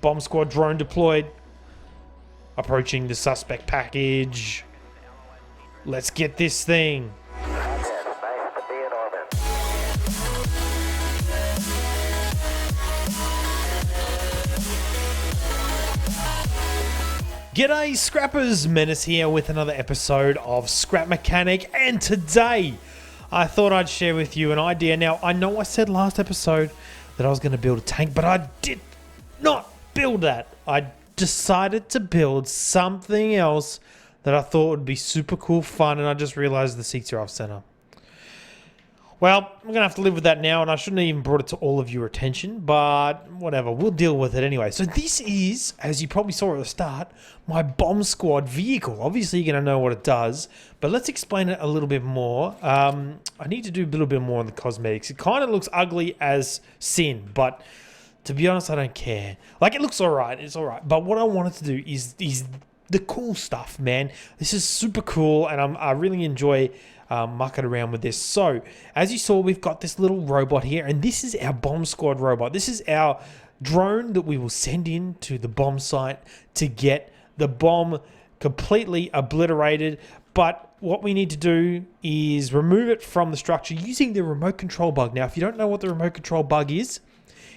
Bomb squad drone deployed. Approaching the suspect package. Let's get this thing. G'day Scrappers, Menace here with another episode of Scrap Mechanic, and today I thought I'd share with you an idea. Now, I know I said last episode that I was going to build a tank, but I did not build that. I decided to build something else that I thought would be super cool fun, and I just realized the seats are off center. Well, I'm going to have to live with that now, and I shouldn't have even brought it to all of your attention, but whatever, we'll deal with it anyway. So this is, as you probably saw at the start, my bomb squad vehicle. Obviously, you're going to know what it does, but let's explain it a little bit more. I need to do a little bit more on the cosmetics. It kind of looks ugly as sin, but to be honest, I don't care. Like, it looks all right. It's all right. But what I wanted to do is the cool stuff, man. This is super cool, and I really enjoy mucking around with this. So, as you saw, we've got this little robot here, and this is our bomb squad robot. This is our drone that we will send in to the bomb site to get the bomb completely obliterated. But what we need to do is remove it from the structure using the remote control bug. Now, if you don't know what the remote control bug is,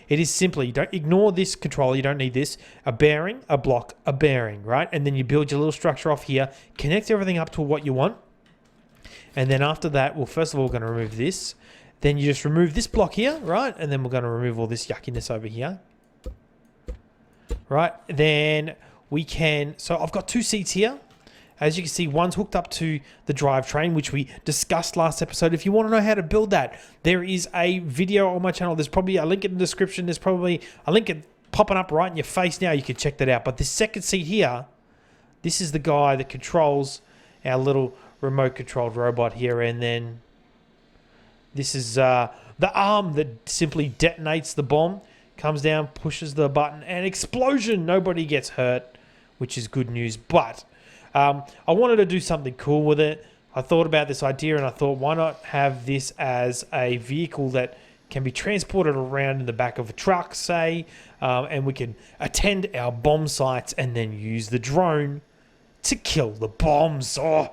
it is simply, don't ignore this controller, you don't need this, a bearing, a block, a bearing, right? And then you build your little structure off here, connect everything up to what you want. And then after that, well, first of all, we're going to remove this. Then you just remove this block here, right? And then we're going to remove all this yuckiness over here. Right? Then we can, so I've got two seats here. As you can see, one's hooked up to the drivetrain, which we discussed last episode. If you want to know how to build that, there is a video on my channel. There's probably a link in the description. There's probably a link popping up right in your face now. You can check that out. But this second seat here, this is the guy that controls our little remote controlled robot here. And then this is the arm that simply detonates the bomb. Comes down, pushes the button, and explosion. Nobody gets hurt, which is good news. But I wanted to do something cool with it. I thought about this idea and I thought, why not have this as a vehicle that can be transported around in the back of a truck, say, and we can attend our bomb sites and then use the drone to kill the bombs. Oh,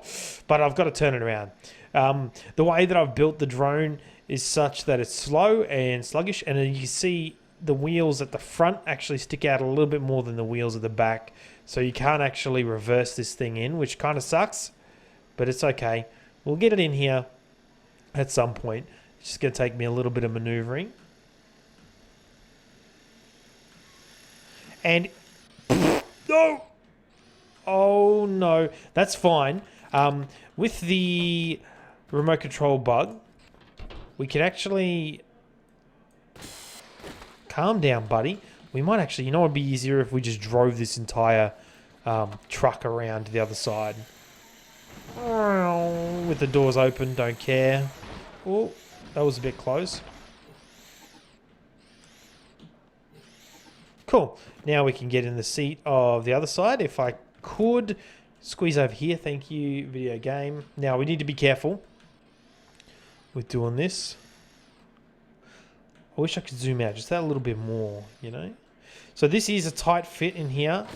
but I've got to turn it around. The way that I've built the drone is such that it's slow and sluggish, and then you can see the wheels at the front actually stick out a little bit more than the wheels at the back. So you can't actually reverse this thing in, which kind of sucks, but it's okay. We'll get it in here at some point. It's just going to take me a little bit of maneuvering. And no! Oh no, that's fine. With the remote control bug, we can actually calm down, buddy. We might actually, you know, it'd be easier if we just drove this entire truck around to the other side. With the doors open, don't care. Oh, that was a bit close. Cool. Now we can get in the seat of the other side. If I could squeeze over here, thank you, video game. Now we need to be careful with doing this. I wish I could zoom out just that a little bit more, you know. So this is a tight fit in here.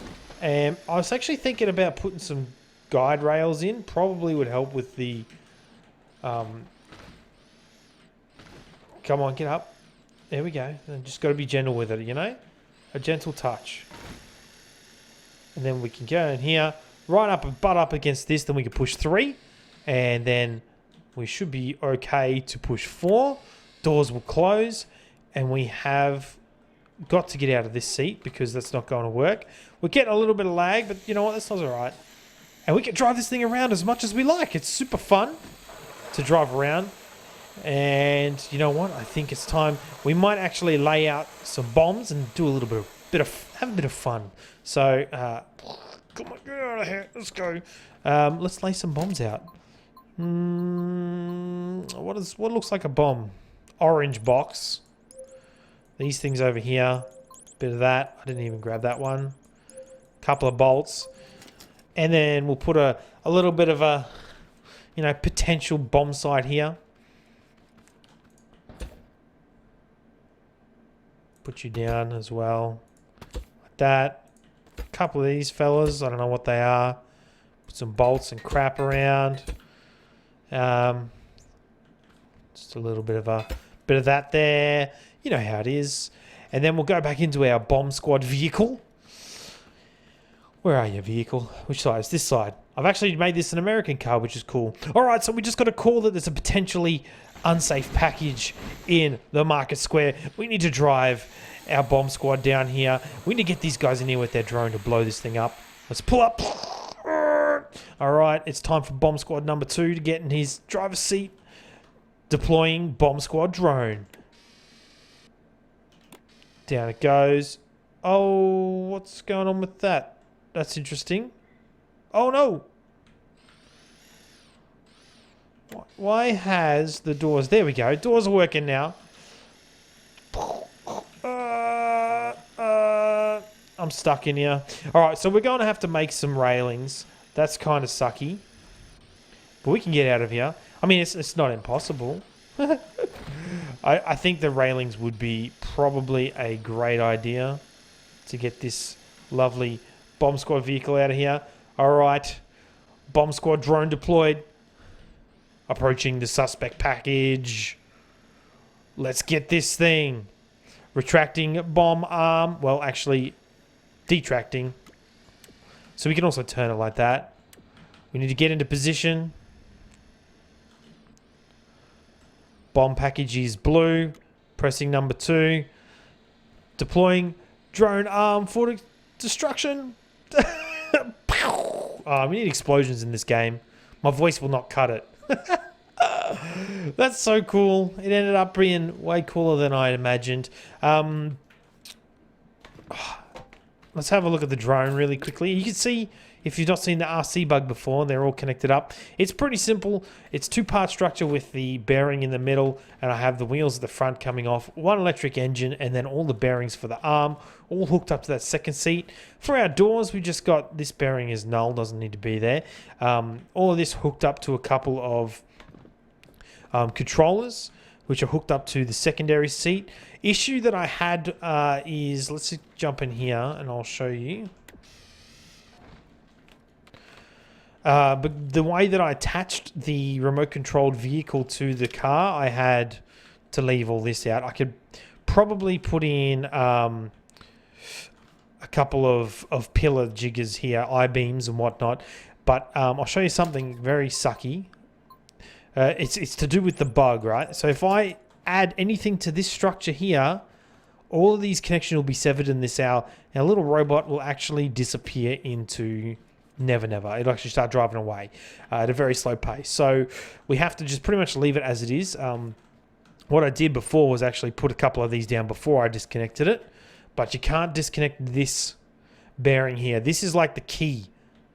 And I was actually thinking about putting some guide rails in. Probably would help with the... come on, get up. There we go. And just got to be gentle with it, you know. A gentle touch. And then we can go in here, right up and butt up against this. Then we can push 3. And then we should be okay to push 4. Doors will close. And we have got to get out of this seat because that's not going to work. We're getting a little bit of lag, but you know what? That's not all right. And we can drive this thing around as much as we like. It's super fun to drive around. And you know what? I think it's time. We might actually lay out some bombs and do a little bit of have a bit of fun. So, come on, get out of here. Let's go. Let's lay some bombs out. What looks like a bomb? Orange box. These things over here, bit of that. I didn't even grab that one. Couple of bolts. And then we'll put a little bit of a, you know, potential bomb site here. Put you down as well. Like that. A couple of these fellas, I don't know what they are. Put some bolts and crap around. Just a little bit of that there. You know how it is. And then we'll go back into our bomb squad vehicle. Where are you, vehicle? Which side? It's this side. I've actually made this an American car, which is cool. All right, so we just got a call that there's a potentially unsafe package in the market square. We need to drive our bomb squad down here. We need to get these guys in here with their drone to blow this thing up. Let's pull up. All right, it's time for bomb squad number 2 to get in his driver's seat. Deploying bomb squad drone. Down it goes. Oh, what's going on with that? That's interesting. Oh no! Why has the doors... There we go. Doors are working now. I'm stuck in here. Alright, so we're going to have to make some railings. That's kind of sucky. But we can get out of here. I mean, it's not impossible. I think the railings would be probably a great idea to get this lovely bomb squad vehicle out of here. Alright. Bomb squad drone deployed. Approaching the suspect package. Let's get this thing. Retracting bomb arm. Well, actually, detracting. So we can also turn it like that. We need to get into position. Bomb package is blue. Pressing number 2. Deploying drone arm for destruction. Oh, we need explosions in this game. My voice will not cut it. That's so cool. It ended up being way cooler than I imagined. Let's have a look at the drone really quickly. You can see, if you've not seen the RC bug before, they're all connected up. It's pretty simple. It's 2-part structure with the bearing in the middle, and I have the wheels at the front coming off, 1 electric engine, and then all the bearings for the arm, all hooked up to that second seat. For our doors, we just got this bearing is null, doesn't need to be there. All of this hooked up to a couple of controllers, which are hooked up to the secondary seat. Issue that I had is, let's just jump in here and I'll show you. But the way that I attached the remote controlled vehicle to the car, I had to leave all this out. I could probably put in a couple of pillar jiggers here, I-beams and whatnot. But I'll show you something very sucky. It's to do with the bug, right? So if I add anything to this structure here, all of these connections will be severed in this hour. Our little robot will actually disappear into never. It'll actually start driving away at a very slow pace. So we have to just pretty much leave it as it is. What I did before was actually put a couple of these down before I disconnected it. But you can't disconnect this bearing here. This is like the key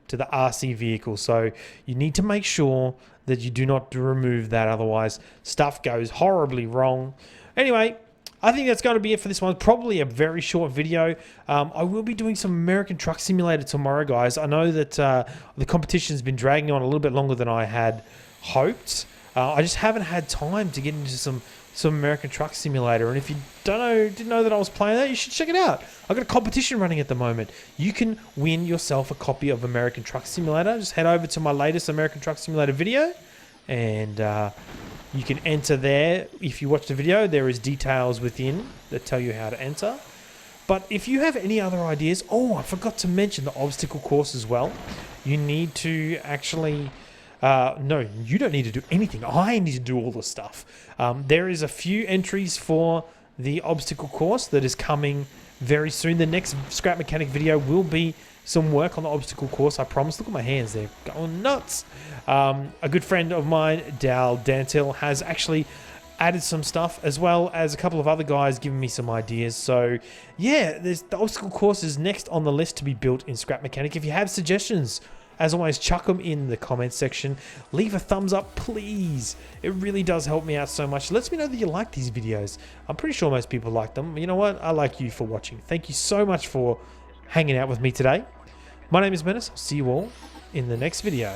to the RC vehicle. So you need to make sure that you do not remove that, otherwise stuff goes horribly wrong. Anyway, I think that's going to be it for this one. Probably a very short video. I will be doing some American Truck Simulator tomorrow, guys. I know that the competition's been dragging on a little bit longer than I had hoped. I just haven't had time to get into some American Truck Simulator, and if you didn't know that I was playing that, you should check it out. I've got a competition running at the moment. You can win yourself a copy of American Truck Simulator. Just head over to my latest American Truck Simulator video, and you can enter there. If you watch the video, there is details within that tell you how to enter. But if you have any other ideas, I forgot to mention the obstacle course as well. You need to actually... no, you don't need to do anything. I need to do all the stuff. There is a few entries for the obstacle course that is coming very soon. The next Scrap Mechanic video will be some work on the obstacle course, I promise. Look at my hands, they're going nuts. A good friend of mine, Dal Dantil, has actually added some stuff, as well as a couple of other guys giving me some ideas. So yeah, the obstacle course is next on the list to be built in Scrap Mechanic. If you have suggestions, as always, chuck them in the comments section. Leave a thumbs up, please. It really does help me out so much. It lets me know that you like these videos. I'm pretty sure most people like them. You know what? I like you for watching. Thank you so much for hanging out with me today. My name is Menace. I'll see you all in the next video.